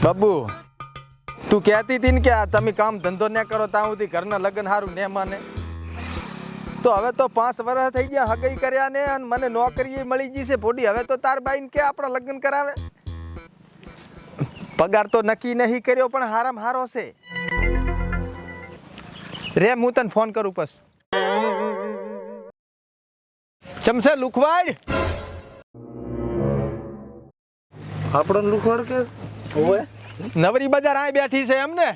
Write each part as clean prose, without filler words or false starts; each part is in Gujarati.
બાબુ તું કહેતી હતી ને કે આ તમે કામ ધંધો ન કરો ત્યાં સુધી ઘરના લગ્ન સારું ને માને તો હવે તો 5 વર્ષ થઈ ગયા હગઈ કર્યા ને અને મને નોકરી મળી ગઈ છે ભોડી હવે તો તાર બાઈને કે આપણા લગ્ન કરાવે પગાર તો નક્કી નહીં કર્યો પણ હારામ હારો છે રે હું તને ફોન કરું બસ ચમસે લુખવાડ આપણો લુખવાડ કે ઓય નવરી બજાર આ બેઠી છે એમને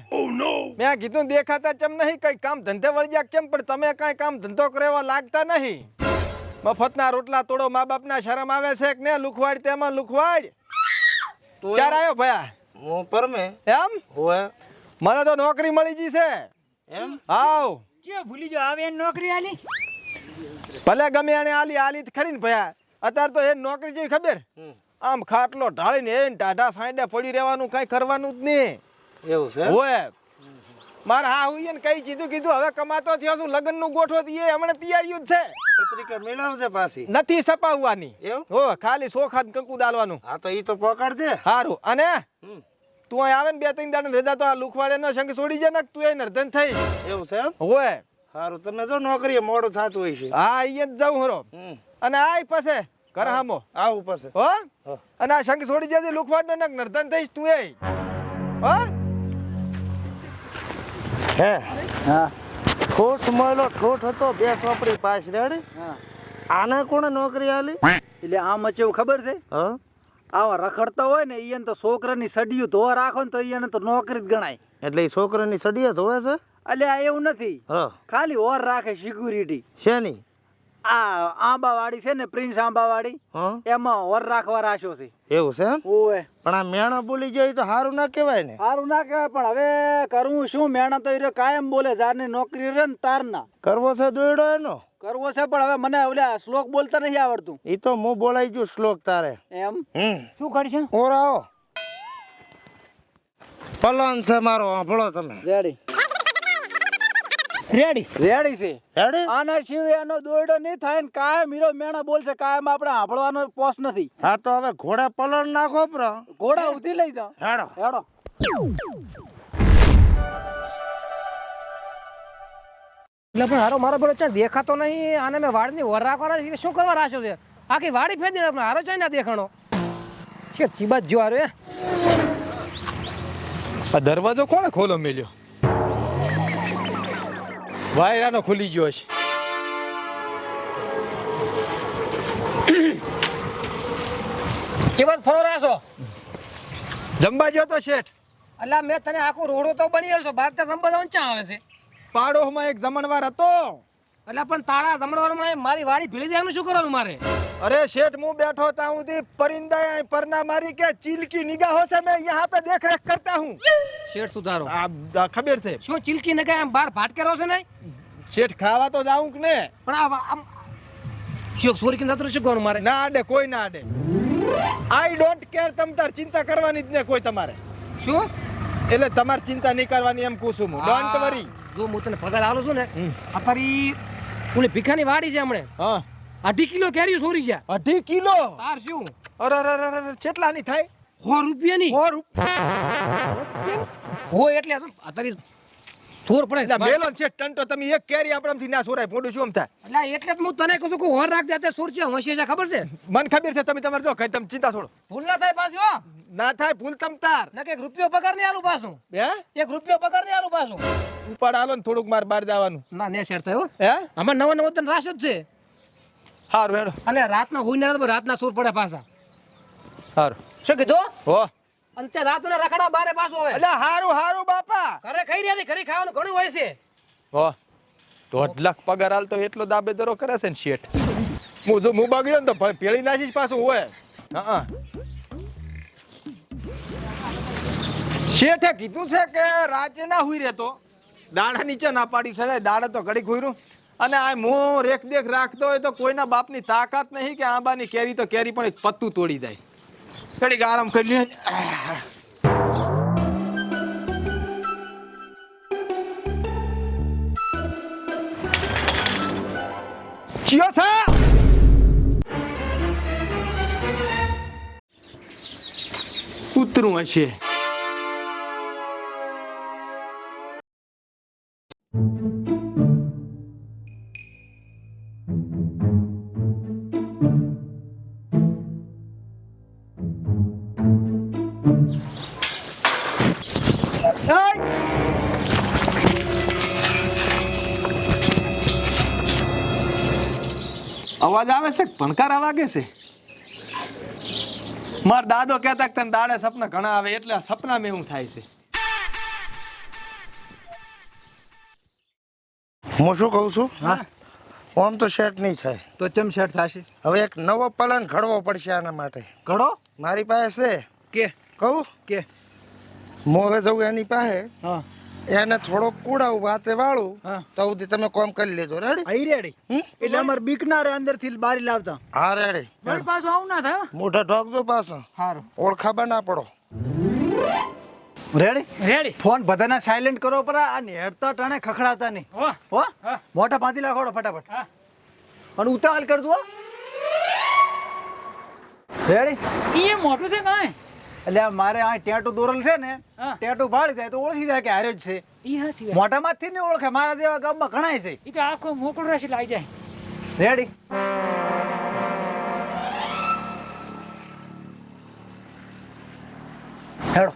મેં કીધું દેખાતા ચમ નહીં કઈ કામ ધંધે વળ્યા કેમ પણ તમે કઈ કામ ધંધો કરવા લાગતા નહીં મફતના રોટલા તોડો મા બાપના શરમ આવે છે કે ને લુખવાડ તેમાં લુખવાડ ક્યારે આવ્યો ભયા હું પરમે એમ હોય મને તો નોકરી મળી ગઈ છે એમ આવ જે ભૂલી જાવ આવે એને નોકરી આલી ભલે ગમે એને આલી ખરી ને ભયા અત્યારે તો એ નોકરી જેવી ખબર આમ ખાટલો ઢાળીને એ ટાઢા સાંડે પડી રહેવાનું કઈ કરવાનું જ નહીં એવું છે હોય મારે હા હું એને કઈ કીધું હવે કમાતો થયો છું લગ્ન નું ગોઠવો એ હમણાં તૈયારીઓ જ છે પત્રિકા મેળવશે પાછી નથી સપાવવાની એવું હો ખાલી સોખાદ કંકુ દાલવાનું હા તો ઈ તો પકડજે સારું અને તું અહીં આવે ને 2-3 દાડા રજા તો આ લુખવાડે નો સંગ છોડી જાય ને તું એ નર્ધન થઈ એવું છે એમ હોય સારું તમે જો નોકરીએ મોડું થતું હોય છે હા અહીંયા જ જાઉં હરો અને આય પાસે ઘર હામો આવું પછી હો અને આ સંગ છોડી જજે લુખવાડ નો નર્ધન થઈશ તું એ હો હે હા ઠોઠ મળેલો ઠોઠ હતો બે સોપડી પાસ રેડી આને કોણે નોકરી આલી એટલે આમ એવું ખબર છે હા આવા રખડતા હોય ને ઈયન તો છોકરાની સડિયું ધોવા રાખો ને તો ઈયને તો નોકરી જ ગણાય એટલે એ છોકરાની સડિયા ધોવે છે એટલે આ એવું નથી હા ખાલી ઓર રાખે સિક્યુરિટી શેની આ આંબાવાડી છે ને પ્રિન્સ આંબાવાડી હા એમાં ઓર રાખવા રાખ્યો છે એવું છે એમ ઓય પણ આ મેણા બોલી જાય તો સારું ના કહેવાય ને સારું ના કહેવાય પણ હવે કરવું શું મેણા તો એ કાયમ બોલે જારની નોકરી રહે ને તારના કરવો છે દોયડો એનો કરવો છે પણ હવે મને ઓલા શ્લોક બોલતા નહીં આવડતું ઈ તો હું બોલાઈ ગયું શ્લોક તારે એમ શું કરશે ઓરાઓ પલન છે મારો સાંભળો તમે રેડી રેડી રેડી છે રેડી આના સિવાય એનો દોયડો નહીં થાય ને કાયમ હીરો મેણા બોલશે કાયમ આપણે સાંભળવાનો પોસ નથી હા તો હવે ઘોડા પલન નાખો પ્ર ઘોડા ઉધી લઈ જાઓ હેડો હેડો એટલે પણ હારો મારો પેલો ચાલ દેખાતો નહીં આને મેં વાડની વર રાખવાના છે શું કરવા રાખ્યો છે આખી વાડી ફેદી ને હારો ચાઈ ના દેખાણો છે ચીબાજ જો હારો આ દરવાજો કોણે ખોલો મેલ્યો વાયરાનો ખુલી ગયો છે ચીબાજ ફરો રાસો જમવા ગયો તો શેઠ એટલે મેં તને આખું રોડો તો બની ગયો છો બાર ત્યાં સંબંધ ઊંચા આવે છે પાડોમાં એક જમણવાર હતો એટલે પણ તાળા જમણવારમાં મારી વાડી ભીળી જાય એનું શું કરવાનું મારે અરે શેઠ હું બેઠો था સુધી પરિंदा परना मारी के चील की निगाहों से मैं यहाँ पे देख रेख करता हूँ શેઠ સુધારો आप खबर से શું ચીલકી ને આમ બાર ભાટકેરો છે ને શેઠ ખાવા તો જાઉં કે ને પણ આમ શું સોરી કે જતું શું કરવાનું મારે ના આડે કોઈ ના આડે આઈ ડોન્ટ કેર તમ તાર ચિંતા કરવાની જ ને કોઈ તમારે શું એટલે તમારે ચિંતા નહીં કરવાની એમ કહું છું હું ડોન્ટ વરી જો હું તને પગાર આલું છું ને અત્યારે ઓલી ભીખાની વાડી છે હમણે હા 2.5 કિલો કેરી ચોરી ગયા 2.5 કિલો તાર શું અરે અરે અરે કેટલા ની થાય 100 રૂપિયાની 100 રૂપિયા હોય એટલે અત્યારે ચોર પડે એટલે મેલો છે ટંટો તમે એક કેરી આપણાથી ના સોરાય પોડું શું એમ થાય એટલે એટલે હું તને કહું છું કે હોર રાખ દે અત્યારે ચોર છે હોશિયાર છે ખબર છે મને ખબર છે તમે તમારે જો કઈ તમે ચિંતા છોડો ભૂલ ના થાય પાછી હો ના થાય ભૂલ તમ તાર ના કે 1 રૂપિયો પગાર નહીં આલું પાછું હે 1 રૂપિયો પગાર નહીં આલું પાછું ઉપાડ આલો ને થોડુંક માર બહાર જવાનું ના ને શેર થયો હે આમાં નવો તને રાશ જ છે હારું હેડો અને રાતના હોઈને રાતના ચોર પડે પાછા હારું શું કીધું હો અને ત્યાં રાતના રખડા બારે પાછું હવે એટલે હારું હારું બાપા ઘરે ખાઈ રહ્યા ઘરે ખાવાનું ઘણું હોય છે હો 1.5 લાખ પગાર હાલ તો એટલો દાબેદારો કરે છે ને શેઠ હું બગડ્યો ને તો પેળી નાખીશ પાછું હોય હા શેઠે કીધું છે કે રાજ્ય ના હુઈ રહેતો દાડા નીચે ના પાડી છે દાડા તો ઘડી ખોયરું અને આ હું રેખ દેખ રાખતો હોય તો કોઈના બાપની તાકાત નહીં કે આંબાની કેરી તો કેરી પણ એક પત્તું તોડી જાય ઘડીક આરામ કરી લે કયો છે ઉતરું હશે અવાજ આવે છે ભણકારા વાગે છે. માર દાદો કહેતા કે તને દાડે સપના ઘણા આવે એટલે સપનામાં એવું થાય છે. હું શું કહું છું આમ તો સેટ નહીં થાય. તો ચમ સેટ થશે? હવે એક નવો પ્લાન ઘડવો પડશે આના માટે. ઘડો મારી પાસે છે. કે કહું કે હું હવે જવું એની પાસે, હા એને થોડો કુડાવું વાતે વાળું હા તો સુધી તમે કામ કરી લેજો. રેડી? આઈ રેડી. એટલે અમાર બીકનારે અંદર થી બારી લાવતા. હા રેડી. વળી પાછું આવું ના થાય મોઢા ઢોકજો પાછા, હારું ઓળખાબા ના પડો. રેડી. રેડી ફોન બધાના સાયલેન્ટ કરો પર આ નેડતા ટાણે ખખડાતા નહીં. હો હો હા. મોટા પાંતી લાખોડો ફટાફટ. હા અને ઉતાવળ કર દો. રેડી. એ મોટું છે કાંઈ એટલે આ મારે આ ટેટુ દોરલ છે ને, હા. ટેટુ ફાડી જાય તો ઓળખી જાય કે હારે જ છે. ઈ હાસી વાત. મોટામાંથી ને ઓળખે. મારા જેવા ગામમાં ઘણાય છે. ઈ તો આખો મોકળો રહેશે લાઈ જાય. રેડી. હેડો.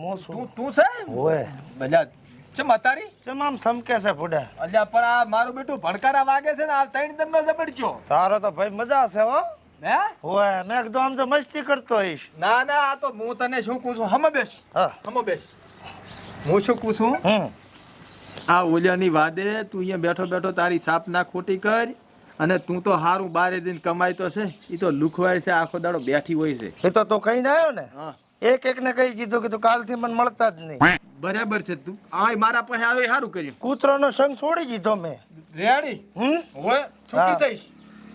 મોસું તું છે હોય બધા ચમ અતારી ચમ આમ સમકે છે ફૂડા. અલ્યા પણ આ મારું બેટું ભણકારા વાગે છે ને આ ત્રણ દમનો જબડજો. તારો તો ભાઈ મજા છે હો. હે હોય મેં કીધું આમ તો મસ્તી કરતો હોઈશ. ના ના આ તો હું તને શું કહું છું હમ બેસ હા હમ બેસ. હું શું કહું છું આ ઓલિયાની વાદે તું અહીંયા બેઠો બેઠો તારી સાપ ના ખોટી કર અને તું તો હારું બારે દિન કમાય તો છે એ તો લુખવાય છે આખો દાડો બેઠી હોય છે. એ તો કઈ ના આવ્યો ને, હા એક ને કહી દીધું કે તું કાલથી મને મળતા જ નહીં. બરાબર છે તું આ મારા પાસે આવે સારું કર્યું. કૂતરાનો સંગ છોડી દીધો મેં. રેડી હોય છૂટી હા. થઈશ.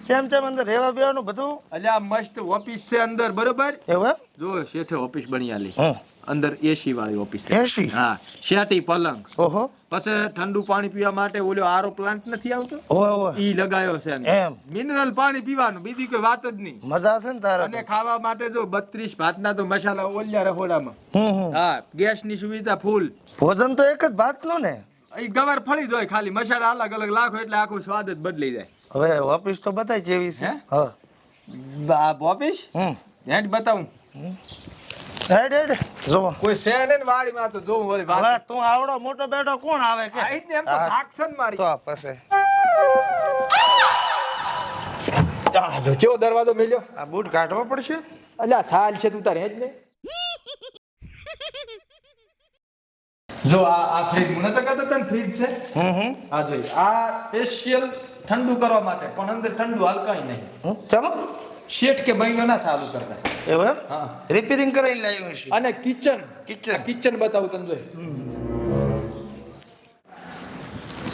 કેમ તેમ અંદર રહેવા બેવાનું બધું અલ્યા મસ્ત ઓફિસ છે અંદર બરોબર. એવું એમ? જો શેઠે ઓફિસ બની આલી હમ. અંદર એસી વાળી ઓફિસ છે. એસી? હા શેટી પલંગ ઓહો પછી ઠંડુ પાણી પીવા માટે ઓલો આરો પ્લાન્ટ નથી આવતો ઓહો ઓહો ઈ લગાયો છે એમ? મિનરલ પાણી પીવાનું બીજી કોઈ વાત જ નહીં. મજા છે ને તારે અને તો. ખાવા માટે જો 32 ભાતના તો મસાલા ઓલ્યા રહોડામાં. હમ. હા ગેસ ની સુવિધા ફૂલ. ભોજન તો એક જ ભાતનું ને. ઈ ગવાર ફળી જ હોય ખાલી મસાલા અલગ અલગ લાખો એટલે આખો સ્વાદ જ બદલી જાય. હવે ઓફિસ તો બતાય જેવી છે. હે? હા આ ઓફિસ હમ. હેડ બતાવું. હેડ હેડ જો. કોઈ છે ને વાડીમાં તો જોવું હોય હવે વાત. તું આવડો મોટો બેટો કોણ આવે કે? આ ઈ જ ને એમ તો હા. થાકસન મારી. તો પછી આ જો કેવો દરવાજો મેલ્યો. આ બૂટ કાઢવો પડશે. અલ્યા સાલ છે તું તારે હેજ ને. જો આ ફ્રીજ મને તો કહેતો તને ફ્રીજ છે. હમ. આ જોઈ આ સ્પેશિયલ ઠંડુ કરવા માટે પણ અંદર ઠંડુ હલકાય નહીં. ચાલો શેઠ કે બહેનો ના ચાલુ કરતા. એવું એમ? હા રિપેરિંગ કરાવીને લાવ્યું છે. અને કિચન કિચન. કિચન બતાવું તને જોઈ.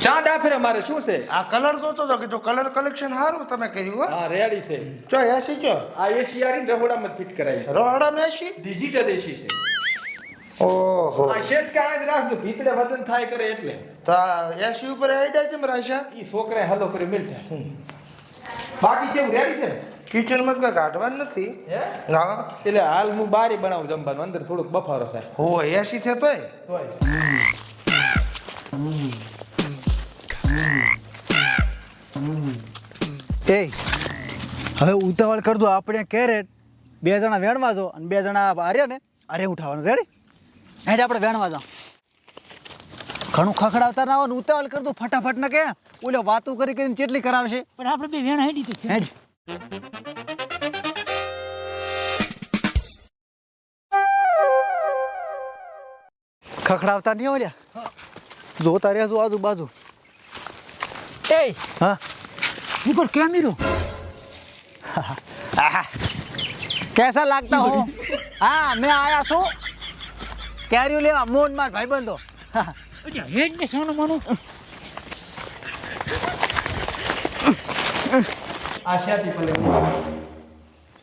ચા ડાફરે મારે શું છે. આ કલર જોતો તો કીધું કલર કલેક્શન સારું તમે કર્યું હો. હા રેડી છે. ચો એસી ચો આ એસી આરી રહોડામાં ફિટ કરાવી. રોહડા મેસી. ડિજિટલ એસી છે. ઓહો આ શેઠ કે આજ રાખજો ભીતરે વજન થાય કરે એટલે. તો આ એસી ઉપર આઈડિયા છે રાશા. ઈ છોકરાએ હલો કરી મિલતા. બાકી કેવું રેડી છે. કિચનમાં તો કઈ કાઢવાનું નથી. હે ના એટલે હાલ હું બારી બનાવું જમવાનું અંદર થોડોક બફારો થાય હો એસી છે તોય. તોય. એ હવે ઉતાવળ કર દો. આપણે કેરેટ 2 જણા વેણવા જો અને 2 જણા આર્યા ને અરે ઉઠાવવાનું. રેડી. હેડ આપણે વેણવા જાવ. ઘણું ખખડાવતા ના હોય ને ઉતાવળ કર દો ફટાફટ ને કે ઓલો વાતો કરી કરીને ચેટલી કરાવશે. પણ આપણે બે વેણ હેડી તો હેડ. ખખડાવતા નહીં ઓલ્યા. જોતા રહેજો આજુબાજુ. એ હા ઉપર કેમેરો कैसा लगता हो. हाँ मैं आया છું કેરીઓ લેવા મોન માર ભાઈબંધો. હેડ ને સોનું માનું આ શેઠી પલે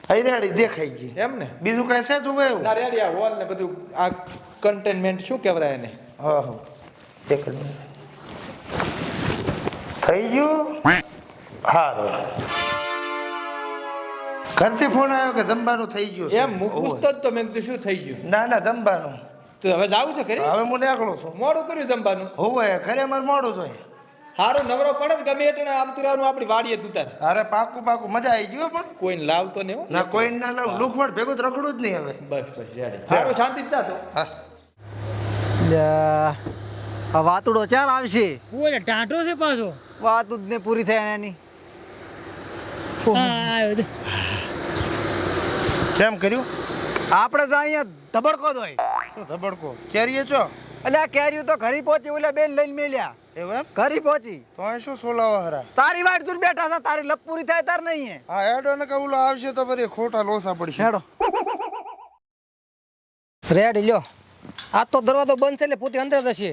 હૈરાડી દેખાઈ ગઈ. એમ ને. બીજું કઈ છે જોવે એવું? ના રેડી આ વોલ ને બધું આ કન્ટેનમેન્ટ શું કહેવાય એને. હા હા એક જ મિનિટ. થઈ ગયું. હારું. ઘરથી ફોન આવ્યો કે જમવાનું થઈ ગયું છે. એમ હું પૂછતો જ તો મેં કીધું શું થઈ ગયું. ના ના જમવાનું. તો હવે જાવું છે ઘરે. હવે હું નીકળું છું. મોડું કર્યું જમવાનું. હોવે ઘરે અમારે મોડું જોઈએ. હારું નવરો પડે ને ગમે એટલે આમ તુરાનું આપણી વાડીએ તું તાર અરે પાકું પાકું મજા આવી ગયો પણ કોઈને લાવતો ને હો. ના કોઈ ના લાવ લુખવડ ભેગું જ રખડું જ નહીં હવે. બસ બસ રેડી હારું શાંતિ જ જાતો હા લ્યા, આ વાતુડો ચાર આવશે ઓય ટાંટો છે પાછો વાતું જ ને પૂરી થાય એની. કેમ કર્યું? આપણે તો અહીંયા ધબડકો જ હોય. શું ધબડકો કેરીએ છો? એટલે આ કેરીયું તો ઘરી પહોંચી ઓલા બેન લઈને મેલ્યા. એવું એમ? ઘરી પહોંચી તો અહીં શું સોલાવા હરા? તારી વાટ દૂર બેઠા છે, તારી લપ પૂરી થાય તાર નહીં હે. હા હેડો ને કઉલો આવશે તો ફરી ખોટા લોસા પડશે. હેડો. રેડી લ્યો આ તો દરવાજો બંધ છે એટલે પોતે અંદર જ હશે.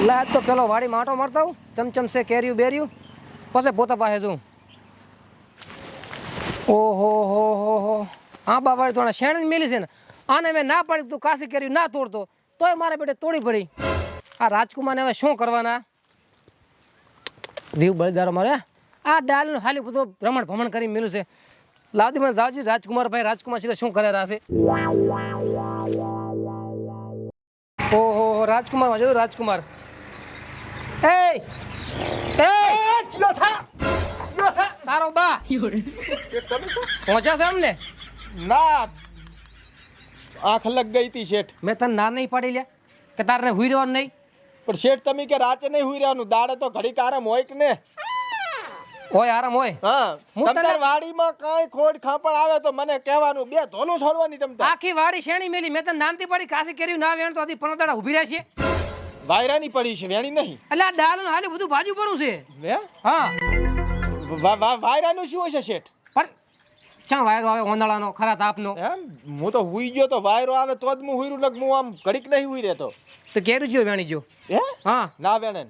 લા તો પેલો વાડી માટો મારતા હું ચમચમ છે કેર્યું બેર્યું પછી પોતા પાસે જઉં. ઓહો હો હો હો હા બાબા તો શેણ મેલી છે ને આને મેં ના પાડી તું કાશી કેર્યું ના તોડતો તોય મારા બેટે તોડી પડી. આ રાજકુમારને હવે શું કરવાના? દીવ બળદારો મારે આ ડાલનું હાલી બધું ભ્રમણ ભ્રમણ કરી મેલું છે. લાવતી મને જાવજી રાજકુમાર ભાઈ રાજકુમાર શીખે શું કરે રાશે. ઓહો રાજકુમાર જોયું રાજકુમાર એ તારો બા પહોંચ્યા છે એમને ના આંખ લગ ગઈ હતી શેઠ મેં તને ના નહીં પાડી લ્યા કે તારને હુઈ રહેવાનું નહીં. પણ શેઠ તમે કે રાતે નહીં હુઈ રહેવાનું દાડે તો ઘડીક આરામ હોય કે ને હોય આરામ હોય. હા હું તને- તમાર વાડીમાં કાંઈ ખોડ ખાપણ આવે તો મને કહેવાનું બે ધોલું છોડવાની તમતા આખી વાડી શેણી મેલી મેં તને નાનતી પાડી કાશી કર્યું ના વેણ તો હજી 15 દાડા ઊભી રહેશે. વાયરાની પડી છે વેણી નહીં એટલે આ ડાલ હાલી બધું બાજુ પડું છે. હે હા વાયરાનું શું હોય છે શેઠ પણ ચા વાયરો આવે ઓંધાળાનો ખરા તાપનો એમ હું તો હુઈ ગયો તો વાયરો આવે તો જ હું હુઈરું લગ હું આમ ઘડીક નહીં હુઈ રહેતો તો કેરું જો વેણી જો. હે હા ના વેણે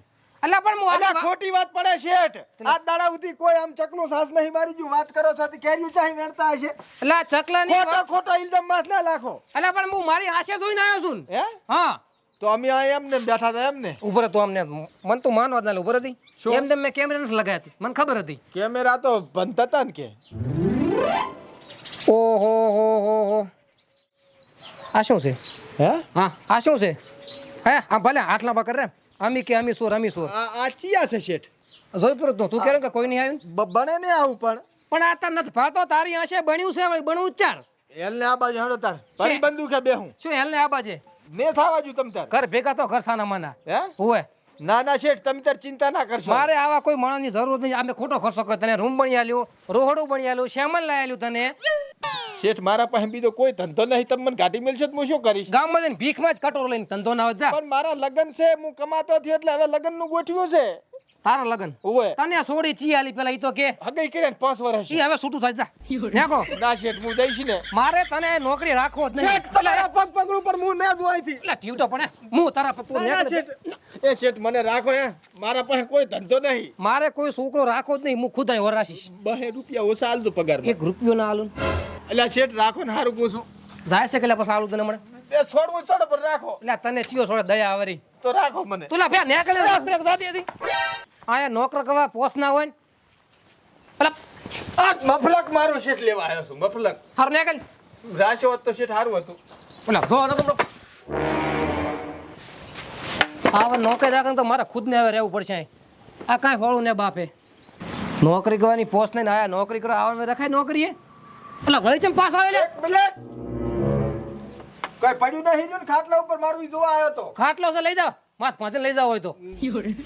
એટલે પણ હું અલ્યા આખી ખોટી વાત પડે શેઠ આ દાડા સુધી કોઈ આમ ચકલું સાસ નહીં મારી જો વાત કરો છો કેરીયું ચાહી વેણતા હશે એટલે આ ચકલાની ખોટા ખોટા ઇલ્ઝામ માથ ના લાખો એટલે પણ હું મારી આશે જોઈને આવ્યો છું ને. હે હા તો અમે આ એમને બેઠા હતા એમને ઉભર હતો અમને મન તો માનવા જ ના ઉભર હતી શું? એમ તેમ મેં કેમેરા નથી લગાવ્યા હતી મને ખબર હતી. કેમેરા તો બંધ હતા ને કે ઓહો હો હો હો આ શું છે? હે હા આ શું છે? હે આ ભલે આટલા બકર રે અમી કે અમી સોર આ ચિયા છે શેઠ જોઈ પર તું કે કોઈ નહીં આવ્યું બને ને આવું પણ આ તાર નથી ભાતો તારી આશે બન્યું છે હવે બનવું જ ચાર એલને આ બાજુ હેડો તાર પરી બંદૂકે બેહું શું હેલ ને આ બાજે ને થાવા જો તમ તાર ઘર ભેગા તો ઘર સાના માના હે હોય ના ના શેઠ તમે તાર ચિંતા ના કરશો મારે આવા કોઈ માણસની જરૂર નથી. અમે ખોટો ખર્ચો કર્યો તને રૂમ બની આલ્યો રોહડું બની આલ્યું શ્યામલ લઈ આલ્યું તને શેઠ મારા પાસે બીજો કોઈ ધંધો નહીં તમે મને ગાડી મળશે તો હું શું કરીશ ગામમાં જઈને ભીખમાં જ કટોરો લઈને ધંધો ના હોય જા પણ મારા લગન છે હું કમાતો થયો એટલે હવે લગન નું ગોઠવ્યું છે તારા લગન ઓવે તને સોડી ચી આલી પેલા ઈ તો કે હગઈ કર્યા 5 વર્ષ ઈ હવે છૂટું થાય જા નાખો ના શેઠ હું દઈશ ને મારે તને નોકરી રાખવો જ નહીં શેઠ તમારા પગ પગડું પર હું ના દુઆઈથી એટલે ટીવટો પણ હું તારા પપ્પુ ના શેઠ એ શેઠ મને રાખો હે મારા પાસે કોઈ ધંધો નહીં મારે કોઈ છોકરો રાખવો જ નહીં હું ખુદ અહીં વરાશીશ 2 રૂપિયા ઓછા આલજો પગાર એક રૂપિયો ના આલું એટલે શેઠ રાખો ને હારું પૂછું જાય છે કે પછી આલું તને મળે બે છોડવું છોડ પર રાખો એટલે તને ચિયો છોડે દયા આવરી તો રાખો મને તુલા ભે નેકળે બ્રેક જાતી હતી આયા નોકર કવા પોસ ના હોય ને પેલા આ મફલક મારો શેઠ લેવા આવ્યો છું મફલક હાર નેકળ રાશો હોત તો શેઠ હારું હતું પેલા ધો નતો આવા નોકરી રાખે તો મારે ખુદ ને હવે રહેવું પડશે અહીં. આ કાંઈ હોળું ને બાપે નોકરી કરવાની પોસ્ટ નહીં ને આયા નોકરી કરવા આવવા રખાય નોકરીએ પેલા વળી ચમ પાસ આવે લે એક મિનિટ કોઈ પડ્યું નહીં રહ્યું ને ખાટલા ઉપર મારું ઈ જોવા આવ્યો તો ખાટલો છે લઈ જાઓ માથ પાંચે લઈ જાવ હોય તો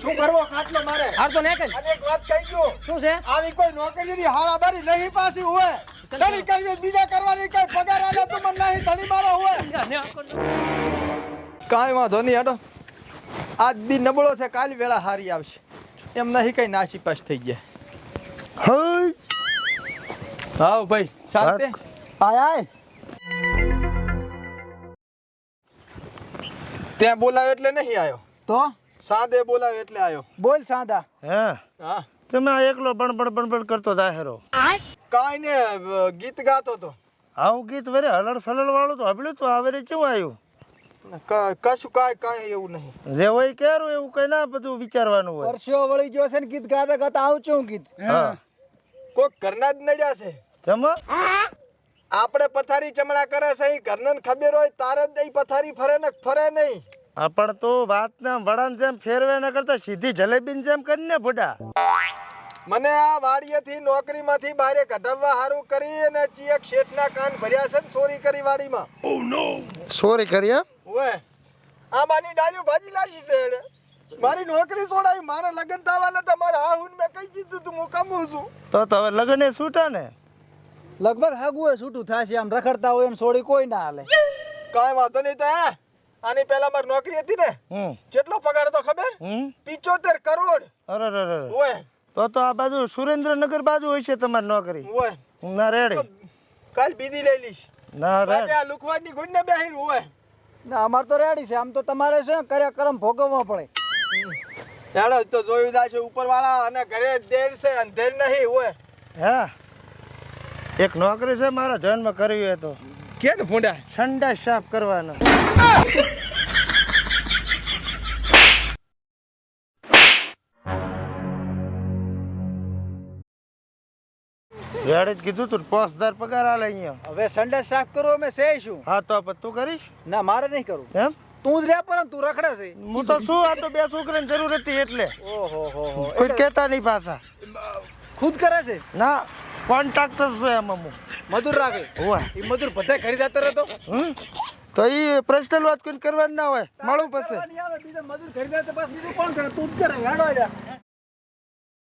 શું કરવો ખાટલો મારે હાર તો નેકળ અને એક વાત કહી દઉં શું છે આવી કોઈ નોકરીની હાળાબારી નહીં પાછી હોય ધણી કરવી બીજા કરવાની કઈ પગાર આલે તો મને નહીં ધણી મારો હોય કાંઈ વાંધો નહીં હેડો આજ દી નબળો છે કાલ વેળા હારી આવશે એમ નહીં કઈ નાસી પાસ થઈ ગયા હઈ હાવ ભાઈ શાંતિ આય આય ત્યાં બોલાવ્યો એટલે નહીં આવ્યો તો સાદે બોલાવ્યો એટલે આવ્યો બોલ સાદા. હે હા તમે આ એકલો બણબણ કરતો જાહેરો કાંઈ ને ગીત ગાતો તો આવું ગીત વરે હલડ સલડ વાળું તો હબળ્યું તો આવે કેવું આવ્યું કશું કાંઈ એવું નહીં જે હોય કેરું એવું કઈ ના બધું વિચારવાનું હોય. વર્ષો વળી ગયો છે ને ગીત ગાતા ગાતા આવું છું ગીત. હા કોક ઘરના જ નડ્યા છે જમા આપણે પથારી ચમડા કરે છે ઈ ઘરને ખબર હોય તારે જ ઈ પથારી ફરે ને ફરે નહીં હા પણ તું વાતને વડાની જેમ ફેરવે ન કરતા સીધી જલેબીની જેમ કરીને બુડા. મને આ વાડીએથી નોકરીમાંથી બહાર કઢાવવા હારું કરી અને ચિયક શેઠના કાન ભર્યા છે ને ચોરી કરી વાડીમાં. સોરી કરી એમ? ઓય આ માની ડાળ્યું ભાજી લાશી છે એને. મારી નોકરી છોડાવી, મારા લગ્ન થવાના હતા, મારા હાહુન મેં કઈ કીધું તું હું કમું છું. તો હવે લગ્ન છૂટા ને? લગભગ હાગું હોય છૂટું થશે. આમ રખડતા હોય એમ છોડી કોઈ ના હાલે. કાંઈ વાંધો નહીં. તો હે આની પહેલા મારી નોકરી હતી ને, કેટલો પગાર હતો ખબર? 75 કરોડ. અરે ઓય તો આ બાજુ સુરેન્દ્રનગર બાજુ હોય છે તમારી નોકરી? ઓય ના રેડી. કાલ બીજી લઈ લઈશ. ના રેડી. આ લુખવાડની ગુણને બેહીર હોય. ના અમાર તો રેડી છે. આમ તો તમારે છે ને કર્યા કરમ ભોગવવા પડે. હેડો તો જોયું જાય છે ઉપરવાળા, અને ઘરે દેર છે અંધેર નહીં હોય. હા એક નોકરી છે મારા જન્મ કરવી હોય તો. કે ને ફૂંડા સંડાસ સાફ કરવાનો. રેડી જ કીધું તું 5000 પગાર આલે અહીંયા. હવે સંડાસ સાફ કરવો અમે છે શું? હા તો પછી તું કરીશ? ના મારે નહીં કરવું. એમ? તું જ રે પણ તું રખડે છે. હું તો શું, આ તો 2 છોકરાની જરૂર હતી એટલે. ઓહો હો. કોઈ કહેતા નહીં પાછા. ખુદ કરે છે? ના કોન્ટ્રાક્ટર છે એમાં હું. મજૂર રાખે? હોય. એ મજૂર બધા ઘરે જતો રહેતો? તો એ પર્સનલ વાત કોઈ કરવાની ના હોય, માળું પાસે. બીજા મજૂર ઘરે જાય તો બસ બીજું કોણ કરે? તું જ કરે. હેડો લ્યા.